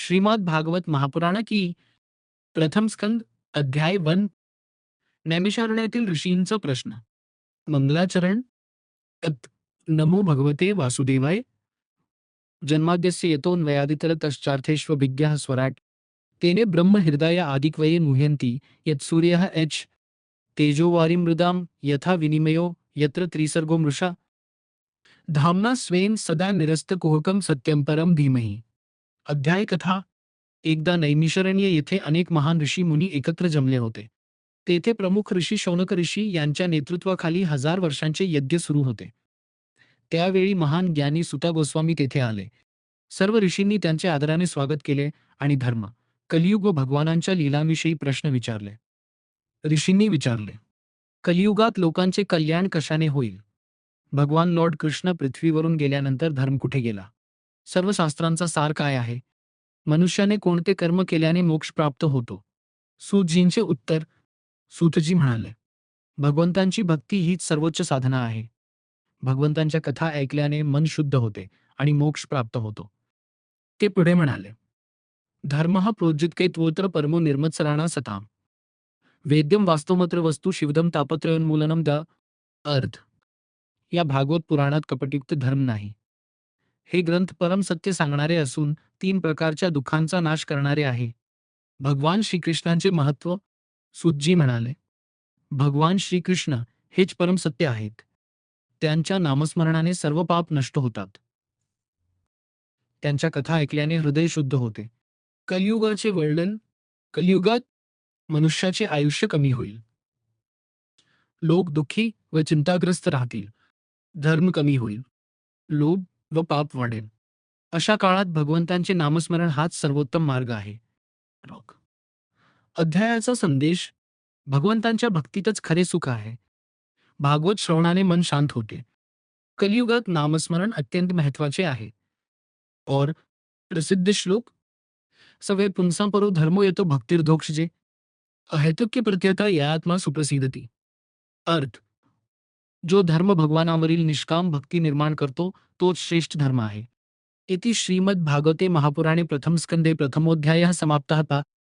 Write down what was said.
श्रीमद् भागवत महापुराण की प्रथम स्कंद अध्याय 1 नैमिषारण्यातील ऋषींचा प्रश्न मंगलाचरण अत नमो भगवते वासुदेवाय जन्माद्यस्य यतोऽन्वयादितरतश्चार्थेष्वभिज्ञः स्वराट् तेने ब्रह्महृदय आदिक्वये मुह्यन्ति यत्सूर्यः एच तेजोवारिं मृदां यथा विनिमयो यत्र त्रिसर्गो मृषा धाम्ना स्वेन सदा निरस्तकुहकं सत्यं परं धीमहि. अध्याय कथा. एकदा नैमिषारण्य येथे अनेक महान ऋषी मुनी एकत्र जमले होते. तेथे प्रमुख ऋषी शौनक ऋषी यांच्या नेतृत्वाखाली 1000 वर्षांचे यज्ञ सुरू होते. त्यावेळी महान ज्ञानी सुता गोस्वामी तेथे आले. सर्व ऋषींनी त्यांचे आदराने स्वागत केले आणि धर्म, कलियुग व भगवानांच्या लीलांविषयी प्रश्न विचारले. ऋषींनी विचारले, कलियुगात लोकांचे कल्याण कशाने होईल? भगवान लॉर्ड कृष्ण पृथ्वीवरून गेल्यानंतर धर्म कुठे गेला? सर्व शास्त्रांचा सार काय आहे? मनुष्याने कोणते कर्म केल्याने मोक्ष प्राप्त होतो? सूतजींचे उत्तर. सूतजी म्हणाले, भगवंतांची भक्ती हीच सर्वोच्च साधना आहे. भगवंतांच्या कथा ऐकल्याने मन शुद्ध होते आणि मोक्ष प्राप्त होतो. ते पुढे म्हणाले, धर्म प्रोज्जितके त्वोत्र परमो निर्मत्सराणा सताम वेद्यम वास्तवमत्र वस्तू शिवदम तापत्रयोन्मूलनम द अर्थ. या भागवत पुराणात कपटयुक्त धर्म नाही. हे ग्रंथ परम सत्य सांगणारे असून 3 प्रकारच्या दुःखांचा नाश करणारे आहे. भगवान श्रीकृष्णांचे महत्त्व. सूतजी म्हणाले, भगवान श्रीकृष्ण हेच परम सत्य आहेत. त्यांच्या नामस्मरणाने सर्व पाप नष्ट होतात. त्यांच्या कथा ऐकल्याने हृदय शुद्ध होते. कलियुगाचे वर्णन. कलियुगात मनुष्याचे आयुष्य कमी होईल. लोक दुःखी व चिंताग्रस्त राहतील. धर्म कमी होईल. लोभ व पाप वाढेल. अशा काळात भगवंतांचे नामस्मरण हाच सर्वोत्तम मार्ग आहे. अध्यायाचा संदेश. भगवंतांच्या भक्तीतच खरे सुख आहे. भागवत श्रवणाने मन शांत होते. कलियुगात नामस्मरण अत्यंत महत्वाचे आहे. और प्रसिद्ध श्लोक. सवे पुंसां परो धर्मो यतो भक्तिर्धोक्षजे अहेतुक्य प्रत्यता या आत्मा सुप्रसिद्धती. अर्थ. जो धर्म भगवानावरील निष्काम भक्ती निर्माण करतो तोच श्रेष्ठ धर्म आहे. इति श्रीमद् भागवते महापुराणे प्रथम स्कंदे प्रथमोध्यायः समाप्तः.